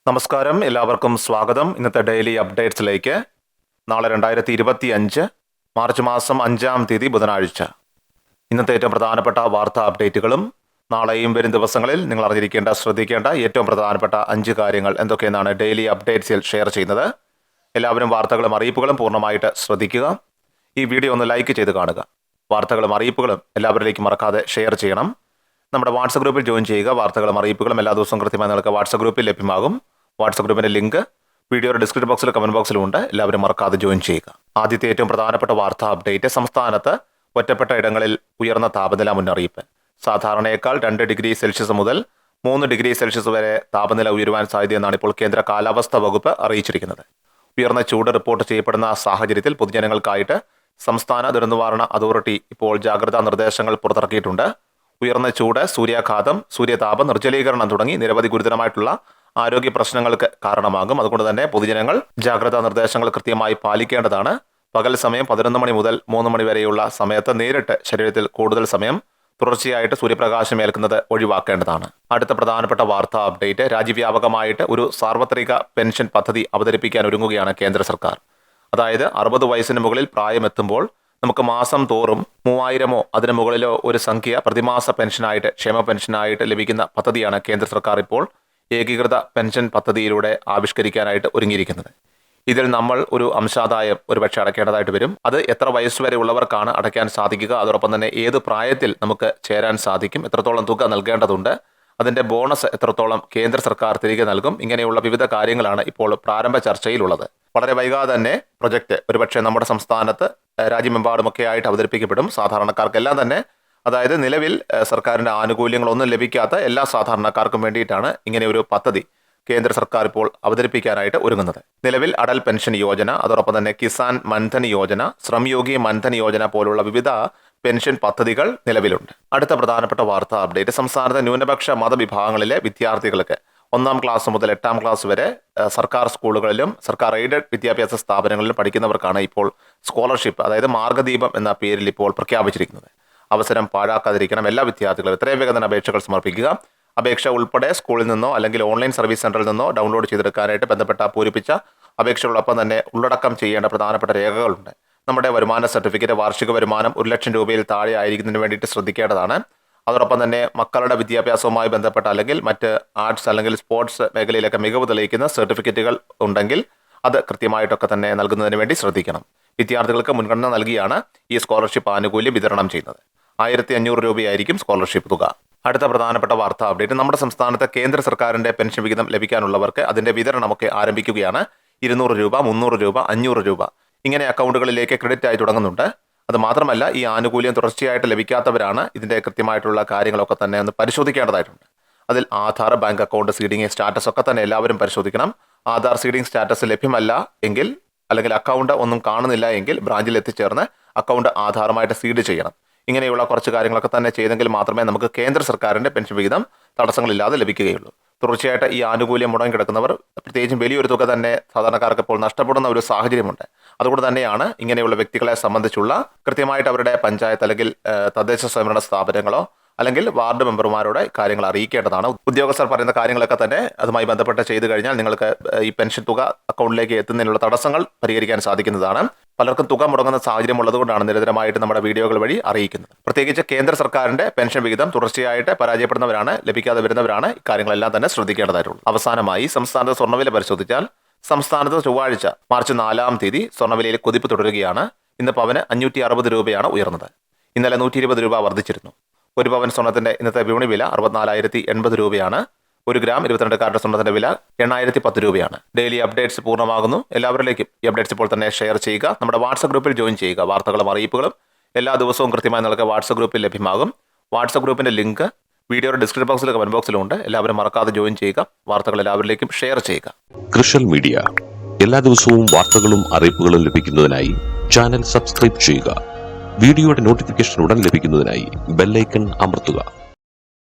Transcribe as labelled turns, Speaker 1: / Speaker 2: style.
Speaker 1: നമസ്കാരം, എല്ലാവർക്കും സ്വാഗതം. ഇന്നത്തെ ഡെയിലി അപ്ഡേറ്റ്സിലേക്ക്. നാളെ 2025 മാർച്ച് മാസം 5-ാം തീയതി ബുധനാഴ്ച. ഇന്നത്തെ ഏറ്റവും പ്രധാനപ്പെട്ട വാർത്താ അപ്ഡേറ്റുകളും നാളെയും വരും ദിവസങ്ങളിൽ നിങ്ങൾ അറിഞ്ഞിരിക്കേണ്ട, ശ്രദ്ധിക്കേണ്ട ഏറ്റവും പ്രധാനപ്പെട്ട 5 കാര്യങ്ങൾ എന്തൊക്കെയെന്നാണ് ഡെയിലി അപ്ഡേറ്റ്സിൽ ഷെയർ ചെയ്യുന്നത്. എല്ലാവരും വാർത്തകളും അറിയിപ്പുകളും പൂർണ്ണമായിട്ട് ശ്രദ്ധിക്കുക. ഈ വീഡിയോ ഒന്ന് ലൈക്ക് ചെയ്ത് കാണുക. വാർത്തകളും അറിയിപ്പുകളും എല്ലാവരിലേക്കും മറക്കാതെ ഷെയർ ചെയ്യണം. നമ്മുടെ വാട്സപ്പ് ഗ്രൂപ്പിൽ ജോയിൻ ചെയ്യുക. വാർത്തകളും അറിയിപ്പുകളും എല്ലാ ദിവസവും കൃത്യമായി നിങ്ങൾക്ക് വാട്സപ്പ് ഗ്രൂപ്പിൽ ലഭ്യമാകും. വാട്സപ്പ് ഗ്രൂപ്പിന്റെ ലിങ്ക് വീഡിയോയുടെ ഡിസ്ക്രിപ്ഷൻ ബോക്സിലും കമന്റ് ബോക്സിലും ഉണ്ട്. എല്ലാവരും മറക്കാതെ ജോയിൻ ചെയ്യുക. ആദ്യത്തെ ഏറ്റവും പ്രധാനപ്പെട്ട വാർത്താ അപ്ഡേറ്റ്: സംസ്ഥാനത്ത് ഒറ്റപ്പെട്ട ഇടങ്ങളിൽ ഉയർന്ന താപനില മുന്നറിയിപ്പ്. സാധാരണയേക്കാൾ 2 ഡിഗ്രി സെൽഷ്യസ് മുതൽ 3 ഡിഗ്രി സെൽഷ്യസ് വരെ താപനില ഉയരുവാൻ സാധ്യതയെന്നാണ് ഇപ്പോൾ കേന്ദ്ര കാലാവസ്ഥാ വകുപ്പ് അറിയിച്ചിരിക്കുന്നത്. ഉയർന്ന ചൂട് റിപ്പോർട്ട് ചെയ്യപ്പെടുന്ന സാഹചര്യത്തിൽ പൊതുജനങ്ങൾക്കായിട്ട് സംസ്ഥാന ദുരന്തനിവാരണ അതോറിറ്റി ഇപ്പോൾ ജാഗ്രതാ നിർദ്ദേശങ്ങൾ പുറത്തിറക്കിയിട്ടുണ്ട്. ഉയർന്ന ചൂട്, സൂര്യാഘാതം, സൂര്യതാപം, നിർജ്ജലീകരണം തുടങ്ങി നിരവധി ഗുരുതരമായിട്ടുള്ള ആരോഗ്യ പ്രശ്നങ്ങൾക്ക് കാരണമാകും. അതുകൊണ്ട് തന്നെ പൊതുജനങ്ങൾ ജാഗ്രതാ നിർദ്ദേശങ്ങൾ കൃത്യമായി പാലിക്കേണ്ടതാണ്. പകൽ സമയം 11 മണി മുതൽ 3 മണി വരെയുള്ള സമയത്ത് നേരിട്ട് ശരീരത്തിൽ കൂടുതൽ സമയം തുടർച്ചയായിട്ട് സൂര്യപ്രകാശം ഏൽക്കുന്നത് ഒഴിവാക്കേണ്ടതാണ്. അടുത്ത പ്രധാനപ്പെട്ട വാർത്താ അപ്ഡേറ്റ്: രാജ്യവ്യാപകമായിട്ട് ഒരു സാർവത്രിക പെൻഷൻ പദ്ധതി അവതരിപ്പിക്കാൻ ഒരുങ്ങുകയാണ് കേന്ദ്ര സർക്കാർ. അതായത് 60 വയസ്സിന് മുകളിൽ പ്രായമെത്തുമ്പോൾ നമുക്ക് മാസം തോറും 3000-ഓ അതിന് മുകളിലോ ഒരു സംഖ്യ പ്രതിമാസ പെൻഷനായിട്ട്, ക്ഷേമ പെൻഷനായിട്ട് ലഭിക്കുന്ന പദ്ധതിയാണ് കേന്ദ്ര സർക്കാർ ഇപ്പോൾ ഏകീകൃത പെൻഷൻ പദ്ധതിയിലൂടെ ആവിഷ്കരിക്കാനായിട്ട് ഒരുങ്ങിയിരിക്കുന്നത്. ഇതിൽ നമ്മൾ ഒരു അംശാദായം ഒരുപക്ഷെ അടയ്ക്കേണ്ടതായിട്ട് വരും. അത് എത്ര വയസ്സുവരെ ഉള്ളവർക്കാണ് അടയ്ക്കാൻ സാധിക്കുക, അതോടൊപ്പം തന്നെ ഏത് പ്രായത്തിൽ നമുക്ക് ചേരാൻ സാധിക്കും, എത്രത്തോളം തുക നൽകേണ്ടതുണ്ട്, അതിൻ്റെ ബോണസ് എത്രത്തോളം കേന്ദ്ര സർക്കാർ തിരികെ നൽകും, ഇങ്ങനെയുള്ള വിവിധ കാര്യങ്ങളാണ് ഇപ്പോൾ പ്രാരംഭ ചർച്ചയിലുള്ളത്. വളരെ വൈകാതെ തന്നെ പ്രൊജക്റ്റ് ഒരുപക്ഷെ നമ്മുടെ സംസ്ഥാനത്ത് രാജ്യമെമ്പാടുമൊക്കെ ആയിട്ട് അവതരിപ്പിക്കപ്പെടും. സാധാരണക്കാർക്കെല്ലാം തന്നെ, അതായത് നിലവിൽ സർക്കാരിൻ്റെ ആനുകൂല്യങ്ങളൊന്നും ലഭിക്കാത്ത എല്ലാ സാധാരണക്കാർക്കും വേണ്ടിയിട്ടാണ് ഇങ്ങനെ ഒരു പദ്ധതി കേന്ദ്ര സർക്കാർ ഇപ്പോൾ അവതരിപ്പിക്കാനായിട്ട് ഒരുങ്ങുന്നത്. നിലവിൽ അടൽ പെൻഷൻ യോജന, അതോടൊപ്പം തന്നെ കിസാൻ മൻധൻ യോജന, ശ്രംയോഗി മൻധൻ യോജന പോലുള്ള വിവിധ പെൻഷൻ പദ്ധതികൾ നിലവിലുണ്ട്. അടുത്ത പ്രധാനപ്പെട്ട വാർത്താ അപ്ഡേറ്റ്: സംസ്ഥാനത്തെ ന്യൂനപക്ഷ മതവിഭാഗങ്ങളിലെ വിദ്യാർത്ഥികൾക്ക് 1-ാം ക്ലാസ് മുതൽ 8-ാം ക്ലാസ് വരെ സർക്കാർ സ്കൂളുകളിലും സർക്കാർ എയ്ഡഡ് വിദ്യാഭ്യാസ സ്ഥാപനങ്ങളിലും പഠിക്കുന്നവർക്കാണ് ഇപ്പോൾ സ്കോളർഷിപ്പ്, അതായത് മാർഗദീപം എന്ന പേരിൽ ഇപ്പോൾ പ്രഖ്യാപിച്ചിരിക്കുന്നത്. അവസരം പാഴാക്കാതിരിക്കണം. എല്ലാ വിദ്യാർത്ഥികളും എത്രയും വേഗം തന്നെ അപേക്ഷകൾ സമർപ്പിക്കുക. അപേക്ഷ ഉൾപ്പെടെ സ്കൂളിൽ നിന്നോ അല്ലെങ്കിൽ ഓൺലൈൻ സർവീസ് സെന്ററിൽ നിന്നോ ഡൗൺലോഡ് ചെയ്തെടുക്കാനായിട്ട് ബന്ധപ്പെട്ട പൂരിപ്പിച്ച അപേക്ഷകളോടൊപ്പം തന്നെ ഉള്ളടക്കം ചെയ്യേണ്ട പ്രധാനപ്പെട്ട രേഖകളുണ്ട്. നമ്മുടെ വരുമാന സർട്ടിഫിക്കറ്റ്, വാർഷിക വരുമാനം 1 ലക്ഷം രൂപയിൽ താഴെ ആയിരിക്കുന്നതിന് വേണ്ടിയിട്ട് ശ്രദ്ധിക്കേണ്ടതാണ്. അതോടൊപ്പം തന്നെ മക്കളുടെ വിദ്യാഭ്യാസവുമായി ബന്ധപ്പെട്ട അല്ലെങ്കിൽ മറ്റ് ആർട്സ് അല്ലെങ്കിൽ സ്പോർട്സ് മേഖലയിലൊക്കെ മികവ് തെളിയിക്കുന്ന സർട്ടിഫിക്കറ്റുകൾ ഉണ്ടെങ്കിൽ അത് കൃത്യമായിട്ടൊക്കെ തന്നെ നൽകുന്നതിന് വേണ്ടി ശ്രദ്ധിക്കണം. വിദ്യാർത്ഥികൾക്ക് മുൻഗണന നൽകിയാണ് ഈ സ്കോളർഷിപ്പ് ആനുകൂല്യം വിതരണം ചെയ്യുന്നത്. 1500 രൂപയായിരിക്കും സ്കോളർഷിപ്പ് തുക. അടുത്ത പ്രധാനപ്പെട്ട വാർത്താ അപ്ഡേറ്റ്: നമ്മുടെ സംസ്ഥാനത്തെ കേന്ദ്ര സർക്കാരിൻ്റെ പെൻഷൻ വിഹിതം ലഭിക്കാനുള്ളവർക്ക് അതിൻ്റെ വിതരണമൊക്കെ ആരംഭിക്കുകയാണ്. 200 രൂപ, 300 രൂപ, 500 രൂപ ഇങ്ങനെ അക്കൗണ്ടുകളിലേക്ക് ക്രെഡിറ്റ് ആയി തുടങ്ങുന്നുണ്ട്. അത് മാത്രമല്ല, ഈ ആനുകൂല്യം തുടർച്ചയായിട്ട് ലഭിക്കാത്തവരാണ് ഇതിൻ്റെ കൃത്യമായിട്ടുള്ള കാര്യങ്ങളൊക്കെ തന്നെ ഒന്ന് പരിശോധിക്കേണ്ടതായിട്ടുണ്ട്. അതിൽ Aadhaar, bank account seeding status ഒക്കെ തന്നെ എല്ലാവരും പരിശോധിക്കണം. ആധാർ സീഡിംഗ് സ്റ്റാറ്റസ് ലഭ്യമല്ല എങ്കിൽ, അല്ലെങ്കിൽ അക്കൗണ്ട് ഒന്നും കാണുന്നില്ല എങ്കിൽ ബ്രാഞ്ചിൽ എത്തിച്ചേർന്ന് അക്കൗണ്ട് ആധാറുമായിട്ട് സീഡ് ചെയ്യണം. ഇങ്ങനെയുള്ള കുറച്ച് കാര്യങ്ങളൊക്കെ തന്നെ ചെയ്തെങ്കിൽ മാത്രമേ നമുക്ക് കേന്ദ്ര സർക്കാരിൻ്റെ പെൻഷൻ വിഹിതം തടസ്സങ്ങളില്ലാതെ ലഭിക്കുകയുള്ളൂ. തുടർച്ചയായിട്ട് ഈ ആനുകൂല്യം മുടങ്ങിക്കിടക്കുന്നവർ, പ്രത്യേകിച്ചും വലിയൊരു തുക തന്നെ സാധാരണക്കാർക്ക് ഇപ്പോൾ നഷ്ടപ്പെടുന്ന ഒരു സാഹചര്യമുണ്ട്. അതുകൊണ്ട് തന്നെയാണ് ഇങ്ങനെയുള്ള വ്യക്തികളെ സംബന്ധിച്ചുള്ള കൃത്യമായിട്ട് അവരുടെ പഞ്ചായത്ത് അല്ലെങ്കിൽ തദ്ദേശ സ്വയംഭരണ സ്ഥാപനങ്ങളോ അല്ലെങ്കിൽ വാർഡ് മെമ്പർമാരോട് കാര്യങ്ങൾ അറിയിക്കേണ്ടതാണ്. ഉദ്യോഗസ്ഥർ പറയുന്ന കാര്യങ്ങളൊക്കെ തന്നെ അതുമായി ബന്ധപ്പെട്ട് ചെയ്തു കഴിഞ്ഞാൽ നിങ്ങൾക്ക് ഈ പെൻഷൻ തുക അക്കൗണ്ടിലേക്ക് എത്തുന്നതിനുള്ള തടസ്സങ്ങൾ പരിഹരിക്കാൻ സാധിക്കുന്നതാണ്. പലർക്കും തുക മുടങ്ങുന്ന സാഹചര്യം ഉള്ളതുകൊണ്ടാണ് നിരന്തരമായിട്ട് നമ്മുടെ വീഡിയോകൾ വഴി അറിയിക്കുന്നത്. പ്രത്യേകിച്ച് കേന്ദ്ര സർക്കാരിൻ്റെ പെൻഷൻ വിഹിതം തുടർച്ചയായിട്ട് പരാജയപ്പെടുന്നവരാണ്, ലഭിക്കാതെ വരുന്നവരാണ് ഇക്കാര്യങ്ങളെല്ലാം തന്നെ ശ്രദ്ധിക്കേണ്ടതായിട്ടുള്ളൂ. അവസാനമായി സംസ്ഥാനത്ത് സ്വർണ്ണവില പരിശോധിച്ചാൽ സംസ്ഥാനത്ത് ചൊവ്വാഴ്ച മാർച്ച് 4-ാം തീയതി സ്വർണ്ണവിലയിൽ കുതിപ്പ് തുടരുകയാണ്. ഇന്ന് പവന് 560 രൂപയാണ് ഉയർന്നത്. ഇന്നലെ 120 രൂപ വർദ്ധിച്ചിരുന്നു. ഒരു പവൻ സ്വർണ്ണത്തിന്റെ ഇന്നത്തെ വിപണി വില 64,080 രൂപയാണ്. 1 ഗ്രാം 22 കാരറ്റ് സ്വർണ്ണത്തിന്റെ വില 8,010 രൂപയാണ്. ഡെയിലി അപ്ഡേറ്റ്സ് പൂർണ്ണമാകുന്നു. എല്ലാവരിലേക്കും ഈ അപ്ഡേറ്റ്സ് ഇപ്പോൾ തന്നെ ഷെയർ ചെയ്യുക. നമ്മുടെ വാട്സപ്പ് ഗ്രൂപ്പിൽ ജോയിൻ ചെയ്യുക. വാർത്തകളും അറിയിപ്പുകളും എല്ലാ ദിവസവും കൃത്യമായി നിങ്ങൾക്ക് വാട്സപ്പ് ഗ്രൂപ്പിൽ ലഭ്യമാകും. വാട്സപ്പ് ഗ്രൂപ്പിന്റെ ലിങ്ക് വീഡിയോയുടെ ഡിസ്ക്രിപ്ഷൻ ബോക്സിലും കമന്റ് ബോക്സിലും ഉണ്ട്. എല്ലാവരും മറക്കാതെ ജോയിൻ ചെയ്യുക. വാർത്തകൾ എല്ലാവരിലേക്കും ഷെയർ ചെയ്യുക.
Speaker 2: കൃഷൽ മീഡിയ എല്ലാ ദിവസവും വാർത്തകളും അറിയിപ്പുകളും ലഭിക്കുന്നതിനായി ചാനൽ സബ്സ്ക്രൈബ് ചെയ്യുക. വീഡിയോയുടെ നോട്ടിഫിക്കേഷൻ ഉടൻ ലഭിക്കുന്നതിനായി ബെല്ലൈക്കൺ അമർത്തുക.